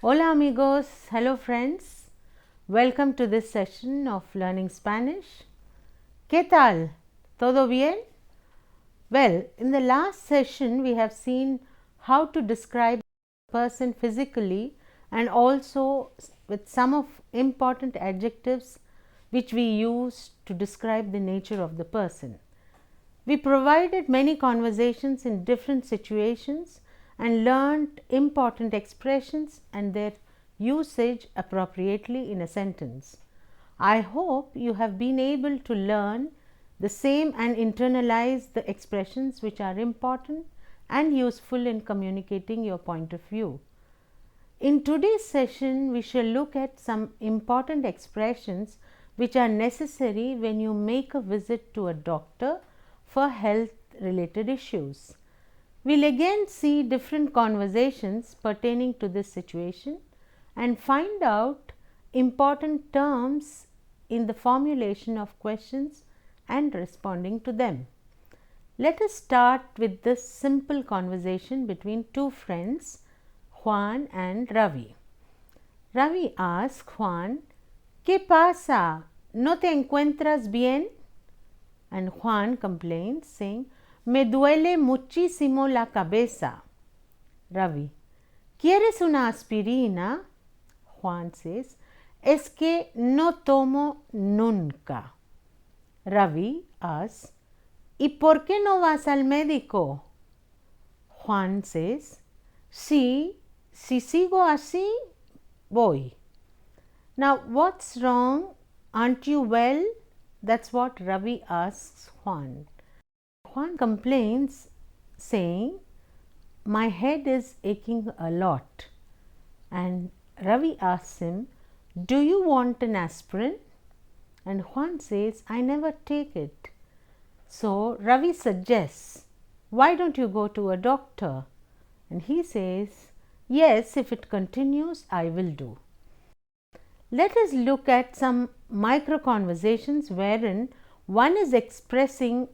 Hola amigos, hello friends, welcome to this session of Learning Spanish. ¿Qué tal? ¿Todo bien? Well, in the last session we have seen how to describe a person physically and also with some of important adjectives which we use to describe the nature of the person. We provided many conversations in different situations and learned important expressions and their usage appropriately in a sentence. I hope you have been able to learn the same and internalize the expressions which are important and useful in communicating your point of view. In today's session, we shall look at some important expressions which are necessary when you make a visit to a doctor for health related issues. We'll again see different conversations pertaining to this situation and find out important terms in the formulation of questions and responding to them. Let us start with this simple conversation between two friends, Juan and Ravi. Ravi asks Juan, ¿Qué pasa? ¿No te encuentras bien? And Juan complains, saying, Me duele muchísimo la cabeza. Ravi, ¿Quieres una aspirina? Juan says, Es que no tomo nunca. Ravi asks, ¿Y por qué no vas al médico? Juan says, Sí, si sigo así, voy. Now, what's wrong? Aren't you well? That's what Ravi asks Juan. Juan complains, saying, My head is aching a lot. And Ravi asks him, Do you want an aspirin? And Juan says, I never take it. So Ravi suggests, Why don't you go to a doctor? And he says, Yes, if it continues, I will do. Let us look at some micro conversations wherein one is expressing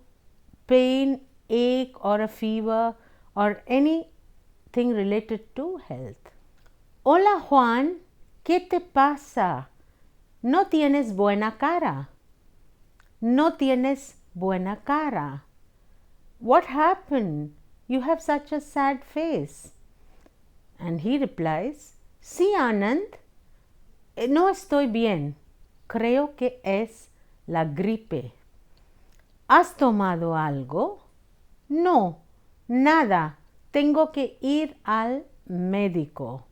pain, ache, or a fever, or anything related to health. Hola Juan, ¿qué te pasa? No tienes buena cara. No tienes buena cara. What happened? You have such a sad face. And he replies, Sí, Anand, no estoy bien. Creo que es la gripe. ¿Has tomado algo? No, nada. Tengo que ir al médico.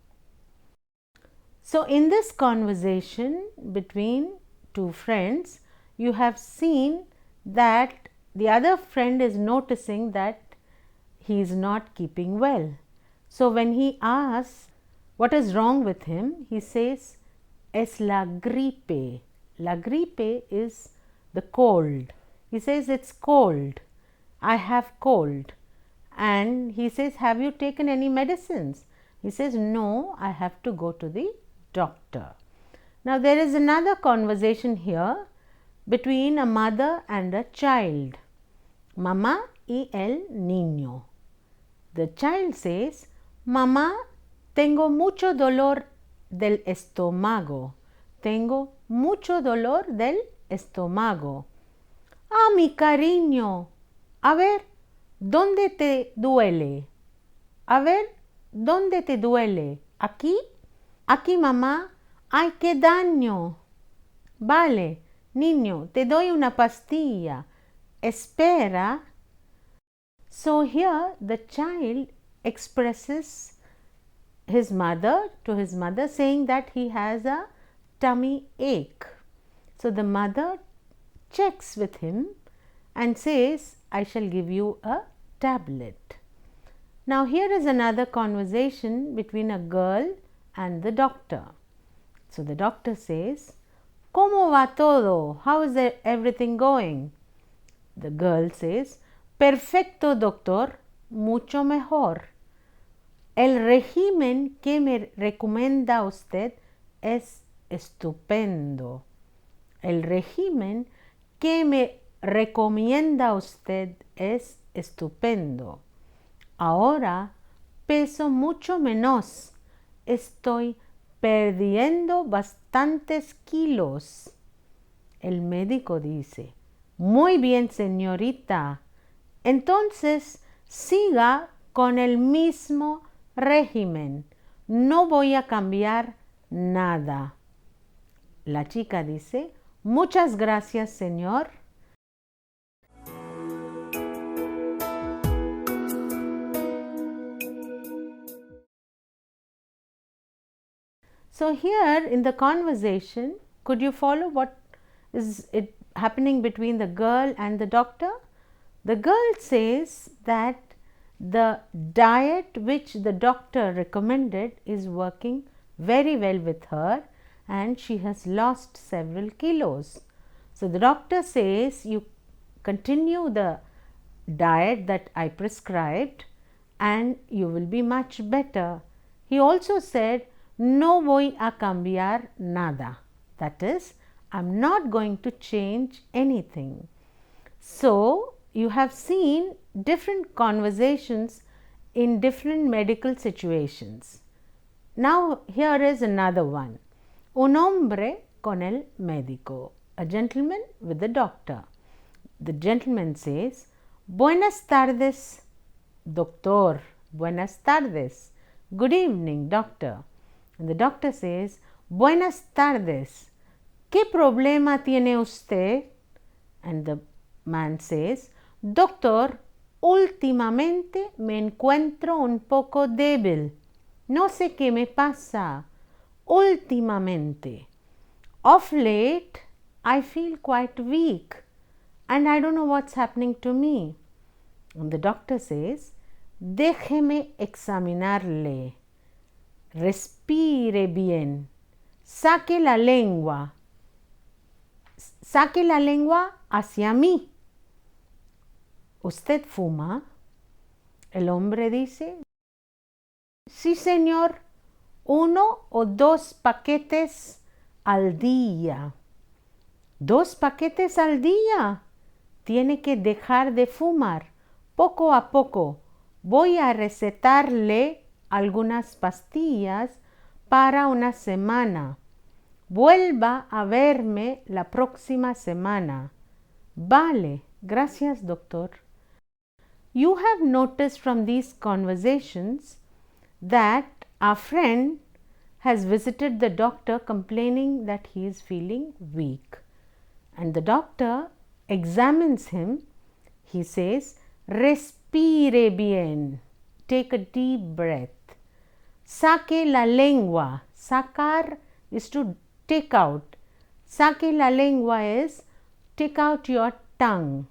So, in this conversation between two friends, you have seen that the other friend is noticing that he is not keeping well. So, when he asks what is wrong with him, he says, Es la gripe. La gripe is the cold. He says, It's cold. I have cold. And he says, Have you taken any medicines? He says, No, I have to go to the doctor. Now, there is another conversation here between a mother and a child. Mamá y el niño. The child says, Mamá, tengo mucho dolor del estómago. Tengo mucho dolor del estómago. Ah, mi cariño. A ver, ¿dónde te duele? A ver, ¿dónde te duele? ¿Aquí? Aquí, mamá. ¡Ay, qué daño! Vale, niño, te doy una pastilla. Espera. So here the child expresses his mother saying that he has a tummy ache. So the mother checks with him and says, I shall give you a tablet. Now here is another conversation between a girl and the doctor. So the doctor says, ¿Cómo va todo? How is everything going? The girl says, Perfecto, doctor, mucho mejor. El régimen que me recomienda usted es estupendo. El régimen que me recomienda usted es estupendo. Ahora peso mucho menos. Estoy perdiendo bastantes kilos. El médico dice, muy bien, señorita, entonces siga con el mismo régimen, no voy a cambiar nada. La chica dice, muchas gracias, señor. So here in the conversation, could you follow what is it happening between the girl and the doctor? The girl says that the diet which the doctor recommended is working very well with her and she has lost several kilos. So the doctor says you continue the diet that I prescribed and you will be much better. He also said, no voy a cambiar nada. That is, I'm not going to change anything. So, you have seen different conversations in different medical situations. Now, here is another one. Un hombre con el médico. A gentleman with the doctor. The gentleman says, buenas tardes, doctor. Buenas tardes. Good evening, doctor. And the doctor says, buenas tardes. ¿Qué problema tiene usted? And the man says, doctor, últimamente me encuentro un poco débil. No sé qué me pasa. Últimamente. Of late, I feel quite weak and I don't know what's happening to me. And the doctor says, déjeme examinarle. Respire bien. Saque la lengua. Saque la lengua hacia mí. ¿Usted fuma? El hombre dice, sí, señor, 1 o 2 paquetes al día. 2 paquetes al día. Tiene que dejar de fumar poco a poco. Voy a recetarle algunas pastillas para una semana. Vuelva a verme la próxima semana. Vale, gracias, doctor. You have noticed from these conversations that our friend has visited the doctor complaining that he is feeling weak. And the doctor examines him. He says, respire bien. Take a deep breath. Saque la lengua. Sacar is to take out. Saque la lengua is take out your tongue.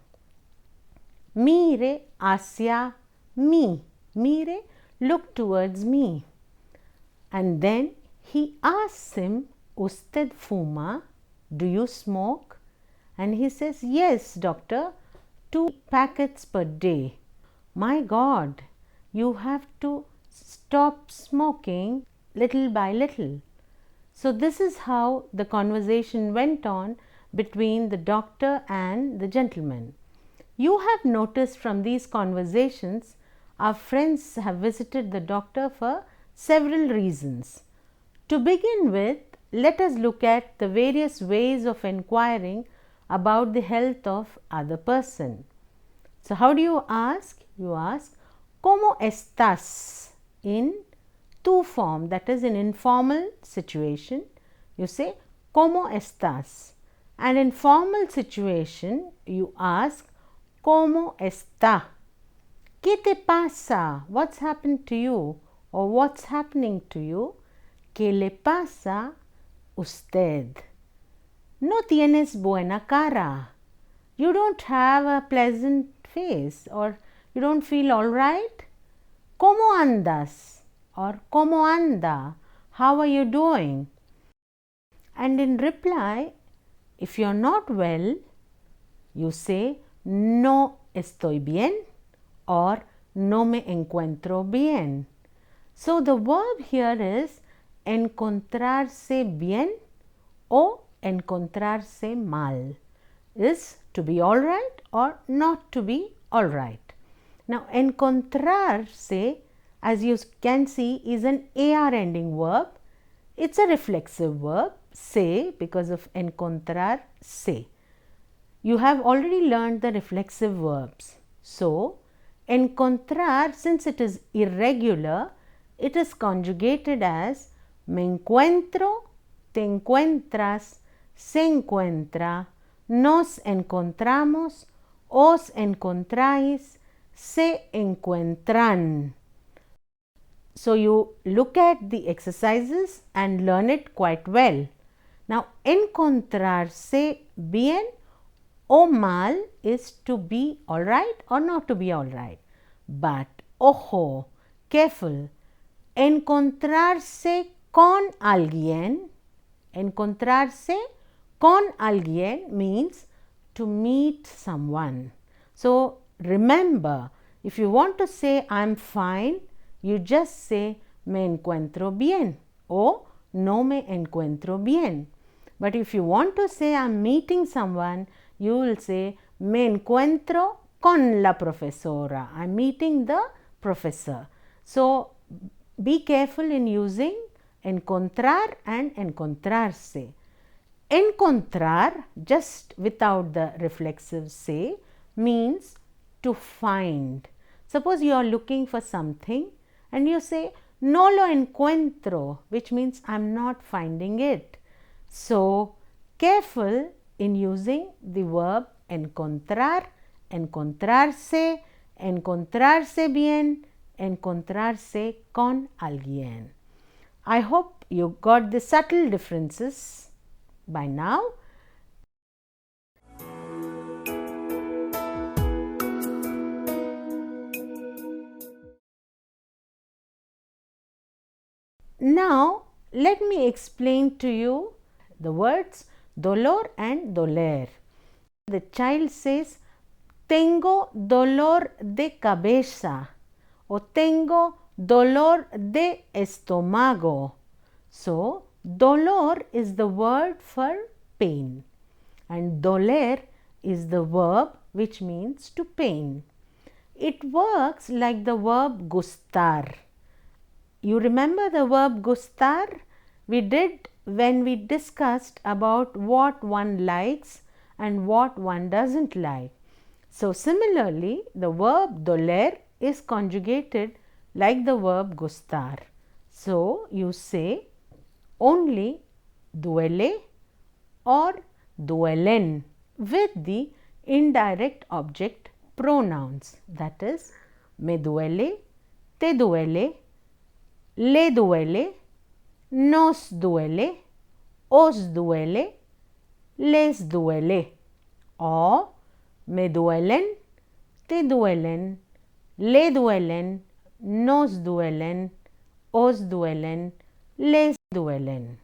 Mire hacia mí. Mire, look towards me. And then he asks him, ¿Usted fuma? Do you smoke? And he says, yes, doctor, 2 packets per day. My God, you have to stop smoking little by little. So this is how the conversation went on between the doctor and the gentleman. You have noticed from these conversations, our friends have visited the doctor for several reasons. To begin with, let us look at the various ways of inquiring about the health of other person. So how do you ask? You ask, ¿Cómo estás? In tu form, that is in informal situation, you say, ¿Cómo estás? And in formal situation, you ask, ¿Cómo está? ¿Qué te pasa? What's happened to you? Or what's happening to you? ¿Qué le pasa usted? No tienes buena cara. You don't have a pleasant face, or you don't feel all right. ¿Cómo andas? Or ¿Cómo anda? How are you doing? And in reply, if you are not well, you say, no estoy bien or no me encuentro bien. So the verb here is encontrarse bien o encontrarse mal. Is to be all right or not to be all right. Now encontrarse, as you can see, is an AR ending verb. It's a reflexive verb, se, because of encontrar, se. You have already learned the reflexive verbs. So, encontrar, since it is irregular, it is conjugated as me encuentro, te encuentras, se encuentra, nos encontramos, os encontráis, se encuentran. So, you look at the exercises and learn it quite well. Now, encontrarse bien o mal is to be alright or not to be alright. But, ojo, careful, encontrarse con alguien means to meet someone. So, remember, if you want to say I'm fine, you just say me encuentro bien o no me encuentro bien. But if you want to say I'm meeting someone, you will say me encuentro con la profesora. I'm meeting the professor. So, be careful in using encontrar and encontrarse. Encontrar, just without the reflexive se, means to find. Suppose you are looking for something and you say no lo encuentro, which means I'm not finding it. So, careful in using the verb encontrar, encontrarse, encontrarse bien, encontrarse con alguien. I hope you got the subtle differences by now. Now, let me explain to you the words dolor and doler. The child says, tengo dolor de cabeza o tengo dolor de estómago. So, dolor is the word for pain and doler is the verb which means to pain. It works like the verb gustar. You remember the verb gustar? We did when we discussed about what one likes and what one doesn't like. So, similarly, the verb doler is conjugated like the verb gustar. So, you say only duele or duelen with the indirect object pronouns, that is me duele, te duele, le duele, nos duele, os duele, les duele, or me duelen, te duelen, le duelen, nos duelen, os duelen, les duelen.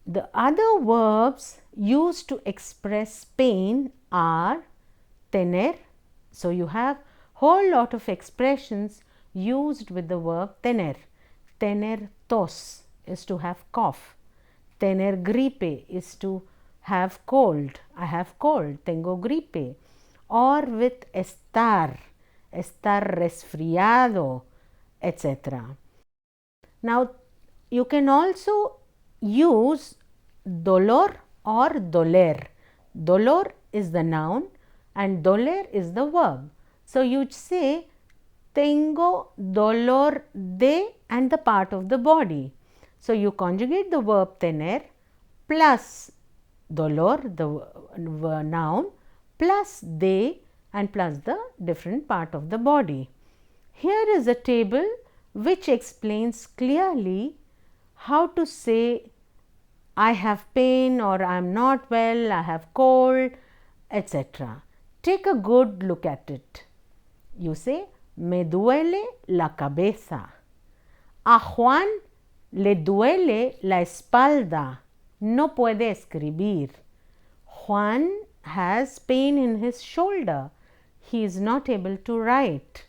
The other verbs used to express pain are tener. So, you have whole lot of expressions used with the verb tener. Tener tos is to have cough. Tener gripe is to have cold. I have cold, tengo gripe. Or with estar, estar resfriado, etc. Now, you can also use dolor or doler. Dolor is the noun and doler is the verb. So, you say tengo dolor de and the part of the body. So, you conjugate the verb tener plus dolor, the noun, plus de and plus the different part of the body. Here is a table which explains clearly how to say I have pain or I am not well, I have cold, etc. Take a good look at it. You say me duele la cabeza. A Juan le duele la espalda. No puede escribir. Juan has pain in his shoulder. He is not able to write.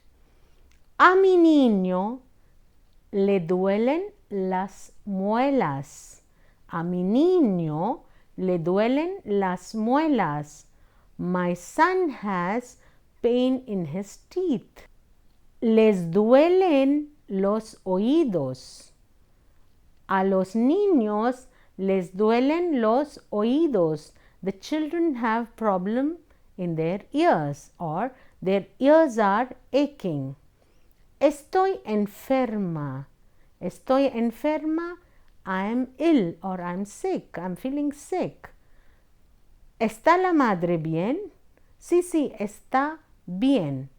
A mi niño le duelen las muelas. A mi niño le duelen las muelas. My son has pain in his teeth. Les duelen los oídos. A los niños les duelen los oídos. The children have problem in their ears, or their ears are aching. Estoy enferma. Estoy enferma. I am ill or I am sick. I am feeling sick. ¿Está la madre bien? Sí, sí, está bien.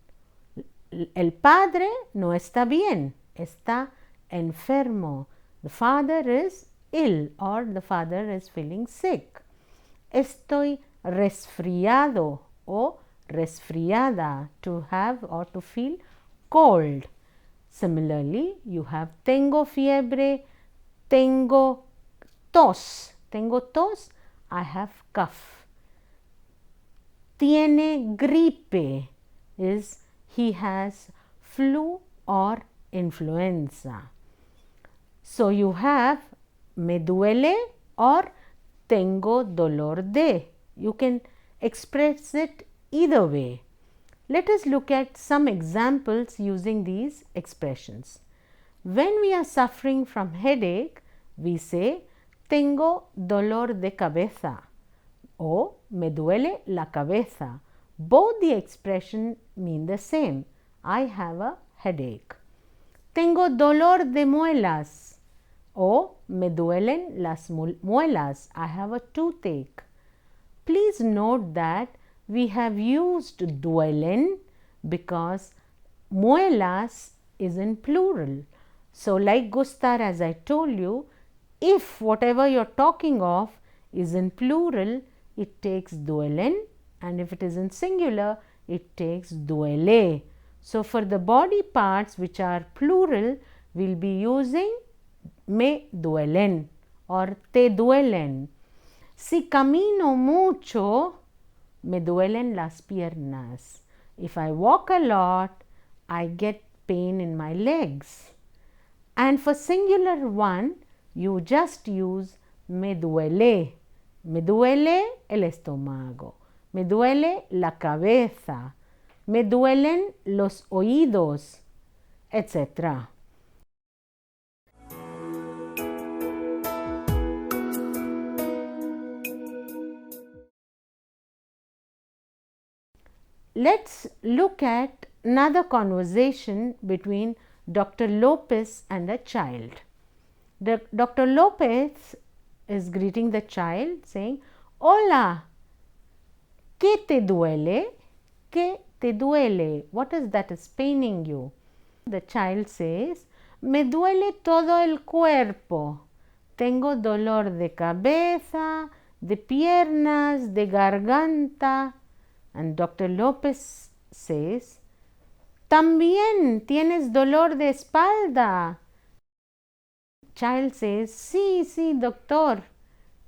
El padre no está bien. Está enfermo. The father is ill or the father is feeling sick. Estoy resfriado o resfriada, to have or to feel cold. Similarly, you have tengo fiebre, tengo tos. Tengo tos, I have cough. Tiene gripe is he has flu or influenza. So you have me duele or tengo dolor de. You can express it either way. Let us look at some examples using these expressions. When we are suffering from headache, we say tengo dolor de cabeza o me duele la cabeza. Both the expression mean the same. I have a headache. Tengo dolor de muelas o me duelen las muelas. I have a toothache. Please note that we have used duelen because muelas is in plural. So like gustar, as I told you, if whatever you are talking of is in plural, it takes duelen, and if it is in singular, it takes duele. So for the body parts which are plural, we will be using me duelen or te duelen. Si camino mucho, me duelen las piernas. If I walk a lot, I get pain in my legs. And for singular one, you just use me duele. Me duele el estómago. Me duele la cabeza. Me duelen los oídos, etc. Let's look at another conversation between Dr. Lopez and a child. Dr. Lopez is greeting the child saying, Hola, ¿qué te duele? ¿Qué te duele? What is that is paining you? The child says, Me duele todo el cuerpo. Tengo dolor de cabeza, de piernas, de garganta. And Dr. Lopez says, También tienes dolor de espalda. Child says, Sí, sí, doctor.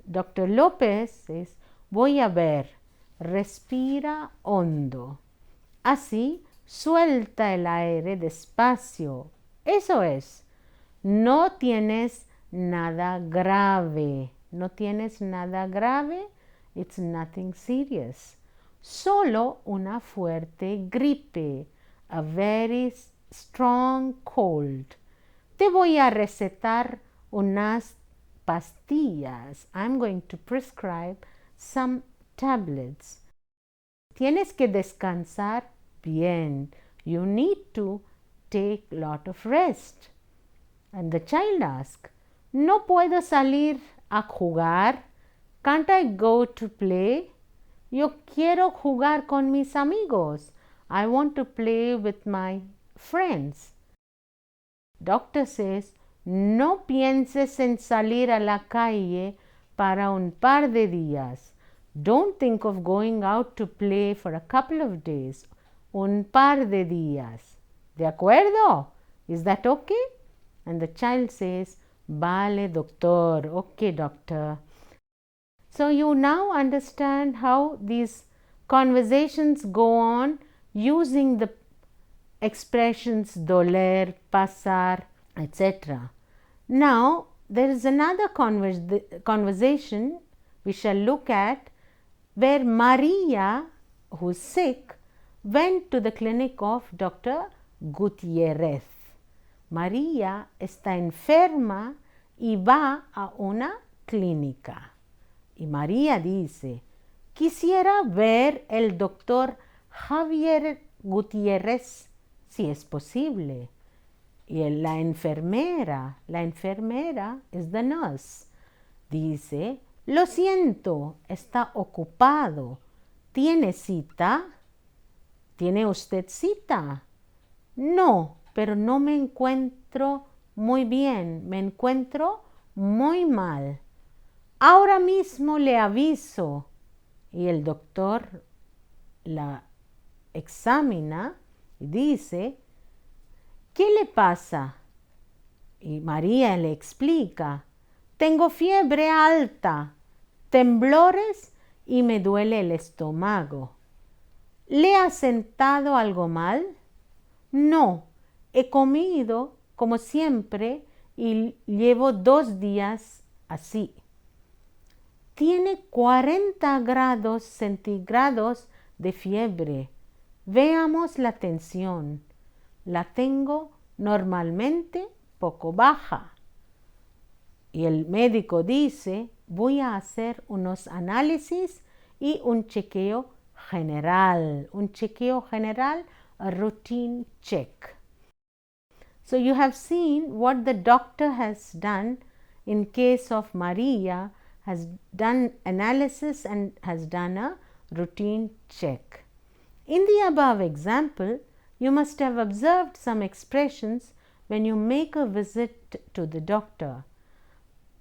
Dr. Lopez says, Voy a ver. Respira hondo. Así, suelta el aire despacio. Eso es. No tienes nada grave. No tienes nada grave. It's nothing serious. Solo una fuerte gripe. A very strong cold. Te voy a recetar unas pastillas. I'm going to prescribe some tablets. Tienes que descansar bien. You need to take lot of rest. And the child asks, No puedo salir a jugar. Can't I go to play? Yo quiero jugar con mis amigos. I want to play with my friends. Doctor says, no pienses en salir a la calle para un par de días. Don't think of going out to play for a couple of days. Un par de días. ¿De acuerdo? Is that okay? And the child says, Vale, doctor. Okay, doctor. So you now understand how these conversations go on using the expressions doler, pasar, etc. Now there is another conversation we shall look at where Maria, who is sick, went to the clinic of Dr. Gutierrez. María está enferma y va a una clínica. Y María dice, quisiera ver el doctor Javier Gutiérrez, si es posible. Y la enfermera es the nurse, dice, lo siento, está ocupado. ¿Tiene cita? ¿Tiene usted cita? No, pero no me encuentro muy bien, me encuentro muy mal. Ahora mismo le aviso. Y el doctor la examina y dice, ¿qué le pasa? Y María le explica, tengo fiebre alta, temblores y me duele el estómago. ¿Le ha sentado algo mal? No, he comido como siempre y llevo 2 días así. Tiene 40 grados centígrados de fiebre. Veamos la tensión. La tengo normalmente poco baja. Y el médico dice, voy a hacer unos análisis y un chequeo general. Un chequeo general, a routine check. So you have seen what the doctor has done in case of Maria, has done analysis and has done a routine check. In the above example, you must have observed some expressions when you make a visit to the doctor.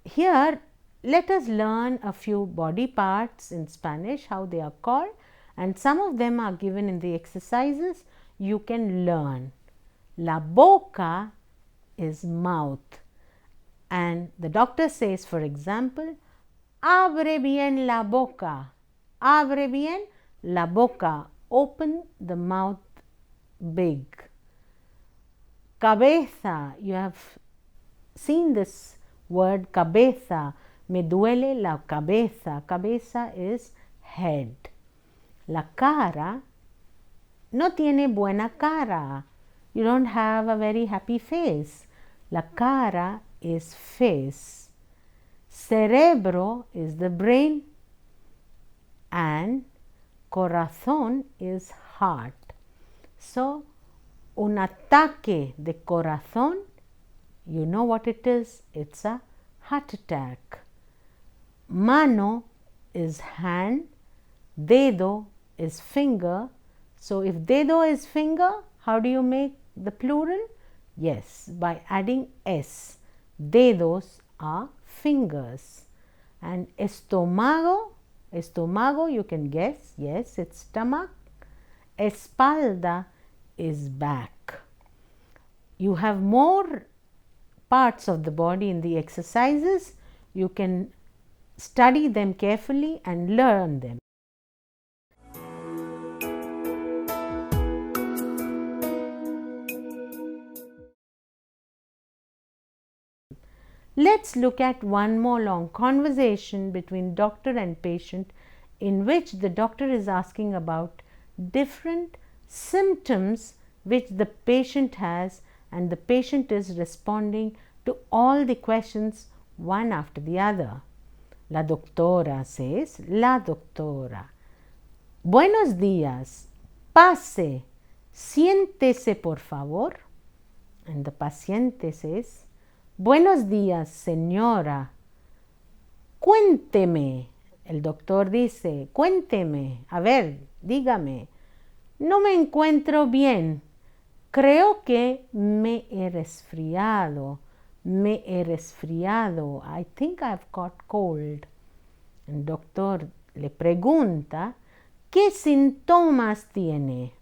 Here, let us learn a few body parts in Spanish, how they are called, and some of them are given in the exercises you can learn. La boca is mouth, and the doctor says, for example, abre bien la boca, abre bien la boca, open the mouth big. Cabeza, you have seen this word cabeza, me duele la cabeza, cabeza is head. La cara, no tiene buena cara, you don't have a very happy face. La cara is face. Cerebro is the brain and corazón is heart. So, un ataque de corazón, you know what it is? It's a heart attack. Mano is hand, dedo is finger. So, if dedo is finger, how do you make the plural? Yes, by adding s. Dedos are fingers. And estómago, estómago you can guess, yes, it's stomach. Espalda is back. You have more parts of the body in the exercises. You can study them carefully and learn them. Let's look at one more long conversation between doctor and patient in which the doctor is asking about different symptoms which the patient has, and the patient is responding to all the questions one after the other. La doctora says, la doctora, buenos días, pase, siéntese por favor. And the paciente says, buenos días, señora. Cuénteme. El doctor dice, cuénteme. A ver, dígame. No me encuentro bien. Creo que me he resfriado. Me he resfriado. I think I've got cold. El doctor le pregunta, ¿qué síntomas tiene?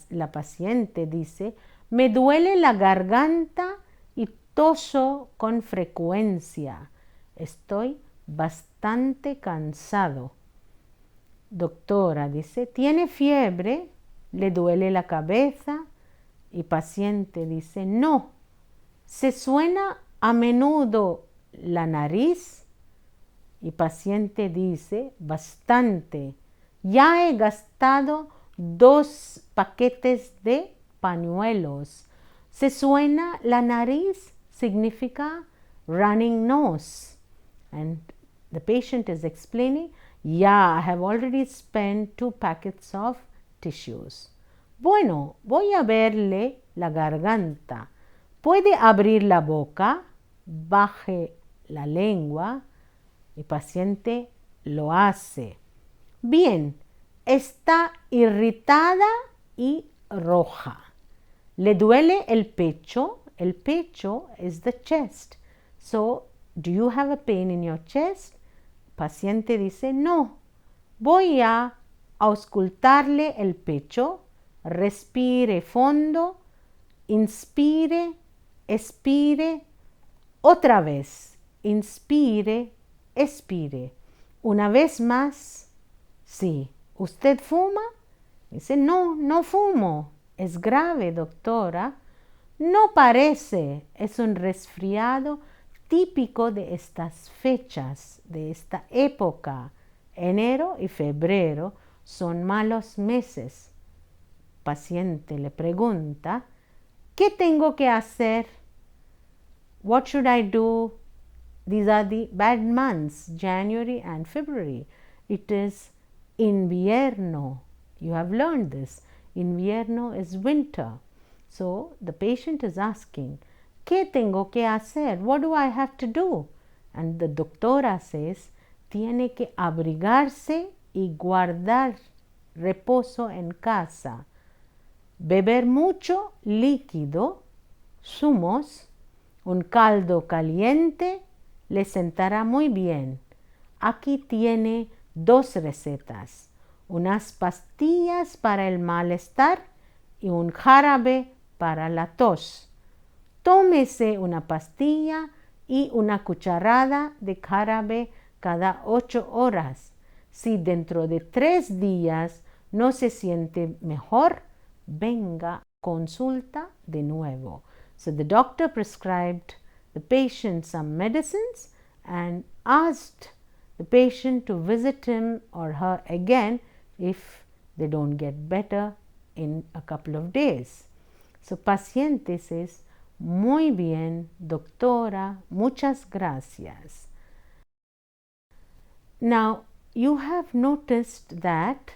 La paciente dice, me duele la garganta y toso con frecuencia. Estoy bastante cansado. Doctora dice, ¿tiene fiebre? ¿Le duele la cabeza? Y paciente dice, no. ¿Se suena a menudo la nariz? Y paciente dice, bastante. Ya he gastado 2 paquetes de pañuelos. ¿Se suena la nariz? Significa running nose. And the patient is explaining, yeah, I have already spent 2 packets of tissues. Bueno, voy a verle la garganta. Puede abrir la boca, baje la lengua. Mi paciente lo hace. Bien, está irritada y roja. ¿Le duele el pecho? El pecho is the chest. So, do you have a pain in your chest? Paciente dice, no. Voy a auscultarle el pecho. Respire fondo. Inspire. Expire. Otra vez. Inspire. Expire. Una vez más. Sí. ¿Usted fuma? Dice, no, no fumo. Es grave, doctora. No parece. Es un resfriado típico de estas fechas, de esta época. Enero y febrero son malos meses. Paciente le pregunta, ¿qué tengo que hacer? What should I do? These are the bad months, January and February. It is invierno. You have learned this. Invierno is winter. So the patient is asking, ¿qué tengo que hacer? What do I have to do? And the doctora says, tiene que abrigarse y guardar reposo en casa. Beber mucho líquido, zumos, un caldo caliente le sentará muy bien. Aquí tiene 2 recetas, unas pastillas para el malestar y un jarabe para la tos. Tómese una pastilla y una cucharada de jarabe cada 8 horas. Si dentro de 3 días no se siente mejor, venga, consulta de nuevo. So the doctor prescribed the patient some medicines and asked the patient to visit him or her again if they don't get better in a couple of days. So paciente says, muy bien, doctora, muchas gracias. Now, you have noticed that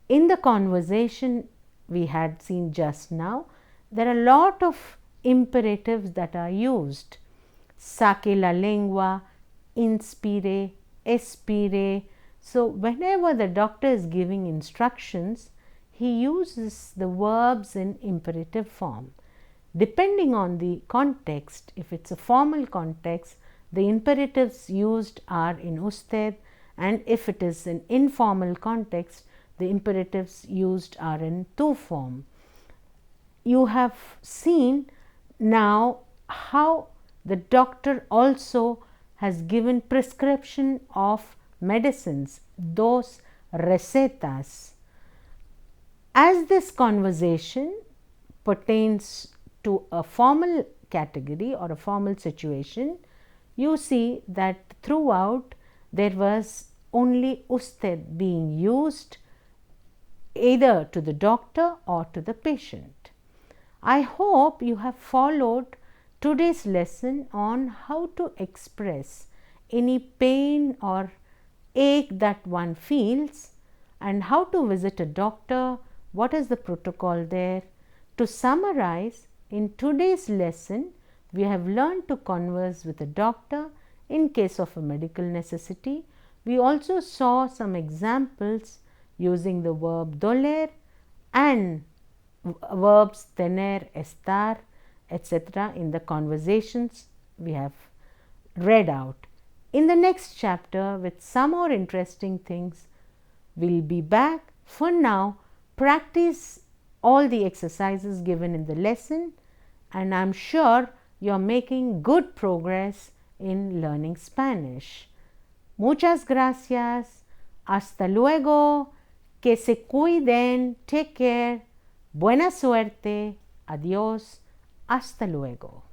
in the conversation we had seen just now, there are a lot of imperatives that are used. Saque la lengua, inspire, expire. So, whenever the doctor is giving instructions, he uses the verbs in imperative form. Depending on the context, if it's a formal context, the imperatives used are in usted, and if it is an informal context, the imperatives used are in tu form. You have seen now how the doctor also has given prescription of medicines, dos recetas. As this conversation pertains to a formal category or a formal situation, you see that throughout there was only usted being used either to the doctor or to the patient. I hope you have followed today's lesson on how to express any pain or ache that one feels and how to visit a doctor, what is the protocol there. To summarize, in today's lesson, we have learned to converse with a doctor in case of a medical necessity. We also saw some examples using the verb doler and verbs tener, estar, etc. in the conversations we have read out. In the next chapter, with some more interesting things, we'll be back. For now, practice all the exercises given in the lesson, and I'm sure you're making good progress in learning Spanish. Muchas gracias. Hasta luego. Que se cuiden. Take care. Buena suerte. Adiós. Hasta luego.